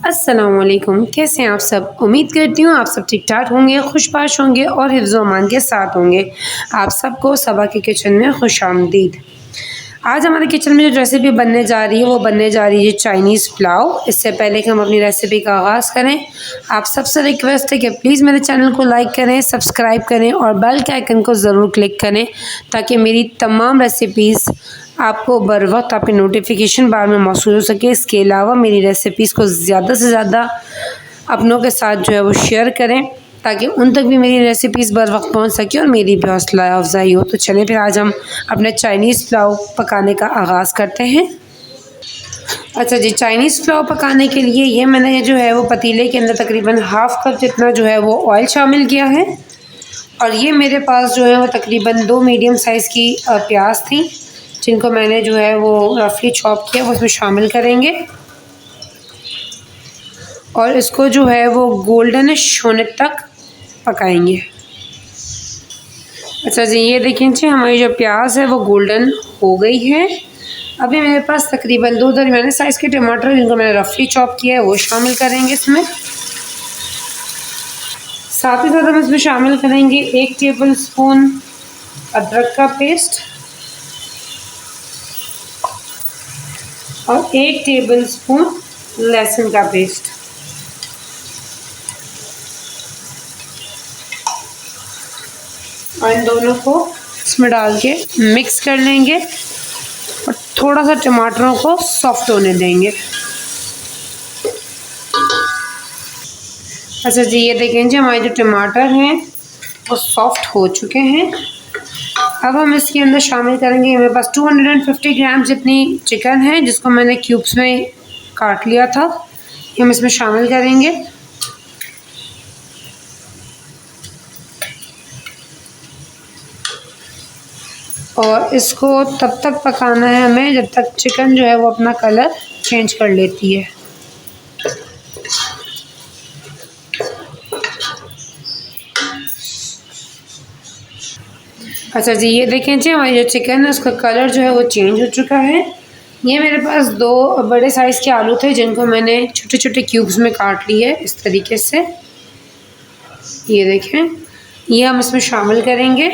अस्सलामुअलैकुम, कैसे हैं आप सब? उम्मीद करती हूँ आप सब ठीक-ठाक होंगे, खुशबाश होंगे और हिफ्ज़-ओ-अमान के साथ होंगे। आप सबको सबा के किचन में खुशामदीद। आज हमारे किचन में जो रेसिपी बनने जा रही है, वो बनने जा रही है चाइनीज़ पुलाव। इससे पहले कि हम अपनी रेसिपी का आगाज़ करें, आप सबसे रिक्वेस्ट है कि प्लीज़ मेरे चैनल को लाइक करें, सब्सक्राइब करें और बेल के आइकन को ज़रूर क्लिक करें, ताकि मेरी तमाम रेसिपीज़ आपको बर वक्त आपके नोटिफिकेशन बार में मौसूल हो सके। इसके अलावा मेरी रेसिपीज़ को ज़्यादा से ज़्यादा अपनों के साथ जो है वो शेयर करें, ताकि उन तक भी मेरी रेसिपीज़ बर वक्त पहुँच सके और मेरी भी हौसला अफ़ज़ाई हो। तो चलें फिर आज हम अपने चाइनीज़ पुलाव पकाने का आगाज़ करते हैं। अच्छा जी, चाइनीज़ पुलाव पकाने के लिए ये मैंने जो है वो पतीले के अंदर तकरीबन हाफ़ कप जितना जो है वो ऑयल शामिल किया है। और ये मेरे पास जो है वो तकरीबन 2 मीडियम साइज़ की प्याज थी, जिनको मैंने जो है वो रफली चॉप किया, वो उसमें शामिल करेंगे और इसको जो है वो गोल्डनिश होने तक पकाएंगे। अच्छा जी, ये देखिए जी हमारी जो प्याज है वो गोल्डन हो गई है। अभी मेरे पास तकरीबन 2 दरमियाने साइज़ के टमाटर, जिनको मैंने रफली चॉप किया है, वो शामिल करेंगे इसमें। साथ ही साथ हम इसमें शामिल करेंगे 1 टेबल स्पून अदरक का पेस्ट और 1 टेबल स्पून लहसुन का पेस्ट। और इन दोनों को इसमें डाल के मिक्स कर लेंगे और थोड़ा सा टमाटरों को सॉफ्ट होने देंगे। अच्छा जी, ये देखें जी हमारे जो टमाटर हैं वो सॉफ्ट हो चुके हैं। अब हम इसके अंदर शामिल करेंगे, मेरे पास 250 ग्राम जितनी चिकन है, जिसको मैंने क्यूब्स में काट लिया था, ये हम इसमें शामिल करेंगे। और इसको तब तक पकाना है हमें जब तक चिकन जो है वो अपना कलर चेंज कर लेती है। अच्छा जी, ये देखें जी हमारी जो चिकन है उसका कलर जो है वो चेंज हो चुका है। ये मेरे पास 2 बड़े साइज़ के आलू थे, जिनको मैंने छोटे छोटे क्यूब्स में काट लिए इस तरीके से। ये देखें, ये हम इसमें शामिल करेंगे।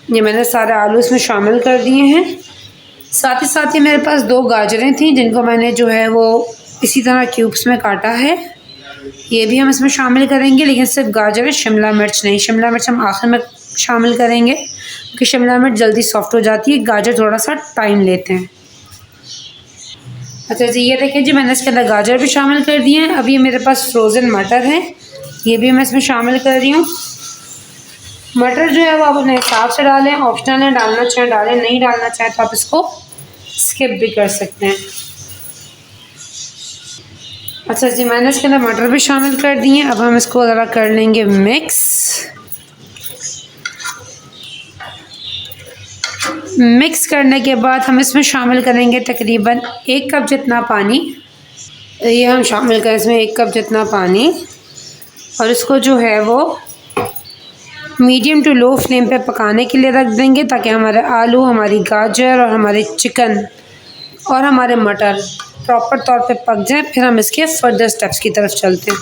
ये मैंने सारे आलू इसमें शामिल कर दिए हैं। साथ ही मेरे पास 2 गाजरें थीं, जिनको मैंने जो है वो इसी तरह क्यूब्स में काटा है, ये भी हम इसमें शामिल करेंगे। लेकिन सिर्फ गाजर, शिमला मिर्च नहीं। शिमला मिर्च हम आखिर में शामिल करेंगे, क्योंकि शिमला मिर्च जल्दी सॉफ्ट हो जाती है, गाजर थोड़ा सा टाइम लेते हैं। अच्छा जी, ये देखें जी मैंने इसके अंदर गाजर भी शामिल कर दिए हैं। अब ये मेरे पास फ्रोज़न मटर है, ये भी मैं इसमें शामिल कर रही हूँ। मटर जो है वो आप अपने हिसाब से डालें, ऑप्शनल है, डालना चाहें डालें, नहीं डालना चाहें तो आप इसको स्किप भी कर सकते हैं। अच्छा जी, मैंने इसके अंदर मटर भी शामिल कर दिए हैं। अब हम इसको ज़रा कर लेंगे मिक्स। मिक्स करने के बाद हम इसमें शामिल करेंगे तकरीबन 1 कप जितना पानी। ये हम शामिल करें इसमें 1 कप जितना पानी, और इसको जो है वो मीडियम टू लो फ्लेम पे पकाने के लिए रख देंगे, ताकि हमारे आलू, हमारी गाजर और हमारे चिकन और हमारे मटर प्रॉपर तौर पे पक जाएं। फिर हम इसके फर्दर स्टेप्स की तरफ चलते हैं।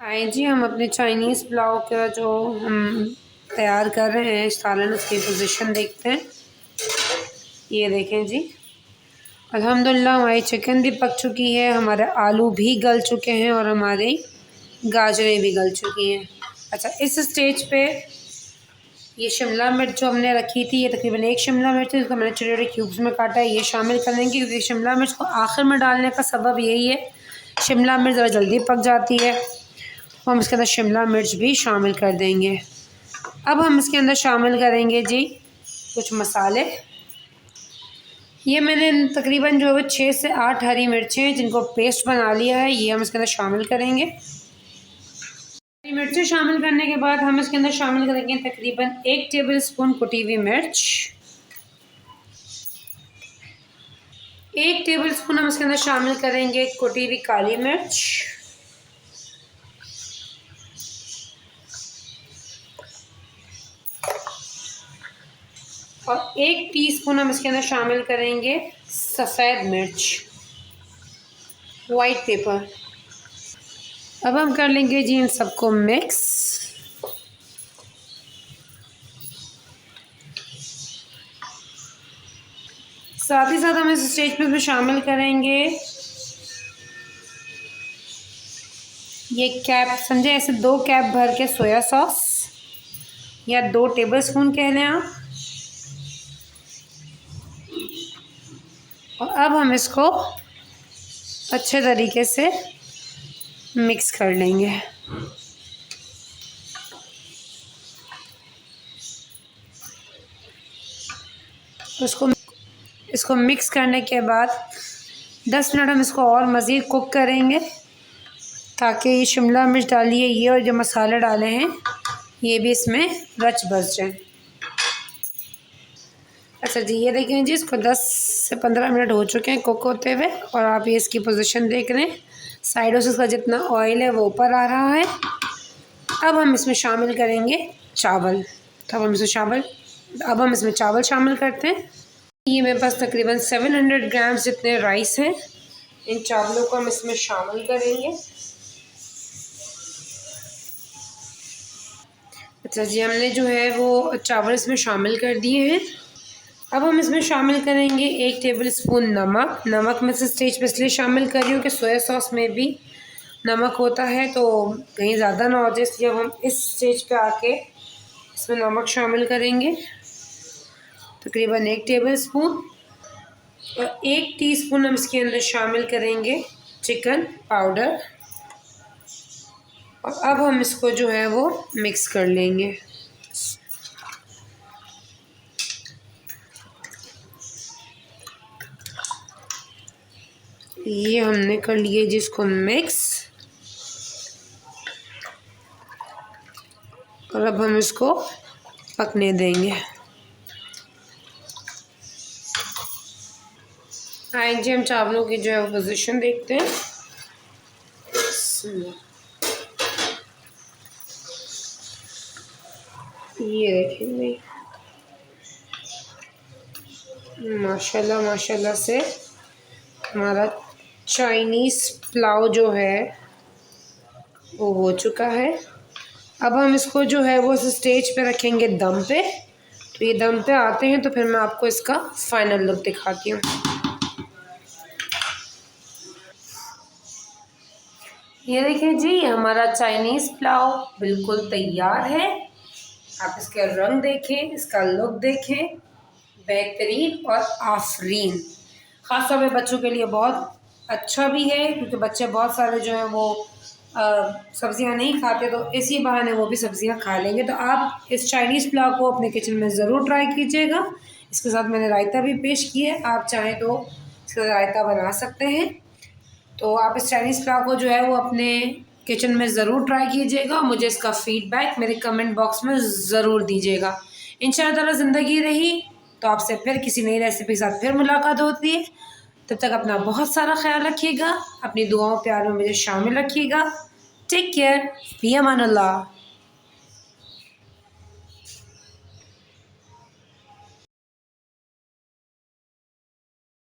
आए जी, हम अपने चाइनीज़ पुलाव का जो हम तैयार कर रहे हैं सालन, उसकी पोजीशन देखते हैं। ये देखें जी, अल्हम्दुलिल्लाह हमारी चिकन भी पक चुकी है, हमारे आलू भी गल चुके हैं और हमारी गाजरें भी गल चुकी हैं। अच्छा, इस स्टेज पे ये शिमला मिर्च जो हमने रखी थी, ये तकरीबन 1 शिमला मिर्च है, इसको मैंने छोटे छोटे क्यूब्स में काटा है, ये शामिल कर लेंगे, क्योंकि शिमला मिर्च को आखिर में डालने का सबब यही है, शिमला मिर्च ज़रा जल्दी पक जाती है। तो हम इसके अंदर शिमला मिर्च भी शामिल कर देंगे। अब हम इसके अंदर शामिल करेंगे जी कुछ मसाले। ये मैंने तकरीबन जो है 6 से 8 हरी मिर्चें, जिनको पेस्ट बना लिया है, ये हम इसके अंदर शामिल करेंगे। हरी मिर्चें शामिल करने के बाद हम इसके अंदर शामिल करेंगे तकरीबन 1 टेबल स्पून कुटी हुई मिर्च। 1 टेबल स्पून हम इसके अंदर शामिल करेंगे कुटी हुई काली मिर्च। और 1 टीस्पून हम इसके अंदर शामिल करेंगे सफ़ेद मिर्च। White paper. अब हम कर लेंगे जी इन सबको मिक्स। साथ ही साथ हम इस स्टेज पे भी शामिल करेंगे ये कैप, समझे ऐसे 2 कैप भर के सोया सॉस या 2 टेबलस्पून कह लें आप। और अब हम इसको अच्छे तरीके से मिक्स कर लेंगे। उसको इसको मिक्स करने के बाद 10 मिनट हम इसको और मज़ीद कुक करेंगे ताकि ये शिमला मिर्च डालिए ये और जो मसाले डाले हैं ये भी इसमें रच बस जाए। अच्छा जी, ये देखें जी, इसको 10 से 15 मिनट हो चुके हैं कुक होते हुए और आप ये इसकी पोजीशन देख रहे हैं, साइडों से इसका जितना ऑयल है वो ऊपर आ रहा है। अब हम इसमें शामिल करेंगे चावल। अब हम इसमें चावल शामिल करते हैं। ये मेरे पास तकरीबन 700 ग्राम्स जितने राइस हैं। इन चावलों को हम इसमें शामिल करेंगे। अच्छा जी, हमने जो है वो चावल इसमें शामिल कर दिए हैं। अब हम इसमें शामिल करेंगे 1 टेबलस्पून नमक। नमक मैं इस स्टेज पे इसलिए शामिल कर रही हूँ कि सोया सॉस में भी नमक होता है तो कहीं ज़्यादा ना हो जाए, इसलिए हम इस स्टेज पे आके इसमें नमक शामिल करेंगे तकरीबन 1 टेबलस्पून। और 1 टीस्पून हम इसके अंदर शामिल करेंगे चिकन पाउडर। और अब हम इसको जो है वो मिक्स कर लेंगे। ये हमने कर लिए जिसको मिक्स। और अब हम इसको पकने देंगे। आइए जी, हम चावलों की जो है पोजीशन देखते हैं। ये देखेंगे माशाल्लाह माशाल्लाह से हमारा चाइनीज़ पुलाव जो है वो हो चुका है। अब हम इसको जो है वो स्टेज पे रखेंगे दम पे। तो ये दम पे आते हैं तो फिर मैं आपको इसका फाइनल लुक दिखाती हूँ। ये देखिए जी, हमारा चाइनीज़ पुलाव बिल्कुल तैयार है। आप इसके रंग देखें, इसका लुक देखें, बेहतरीन और आफरीन। ख़ास तौर पे बच्चों के लिए बहुत अच्छा भी है क्योंकि बच्चे बहुत सारे जो हैं वो सब्ज़ियाँ नहीं खाते, तो इसी बहाने वो भी सब्ज़ियाँ खा लेंगे। तो आप इस चाइनीज़ पुलाव को अपने किचन में ज़रूर ट्राई कीजिएगा। इसके साथ मैंने रायता भी पेश किया है, आप चाहें तो इसका रायता बना सकते हैं। तो आप इस चाइनीज़ पुलाव को जो है वो अपने किचन में ज़रूर ट्राई कीजिएगा। मुझे इसका फ़ीडबैक मेरे कमेंट बॉक्स में ज़रूर दीजिएगा। इंशाअल्लाह ताला ज़िंदगी रही तो आपसे फिर किसी नई रेसिपी के साथ फिर मुलाकात होती है। तब तक अपना बहुत सारा ख्याल रखिएगा, अपनी दुआओं प्यार में मुझे शामिल रखिएगा। टेक केयर, फ़ी अमानिल्लाह।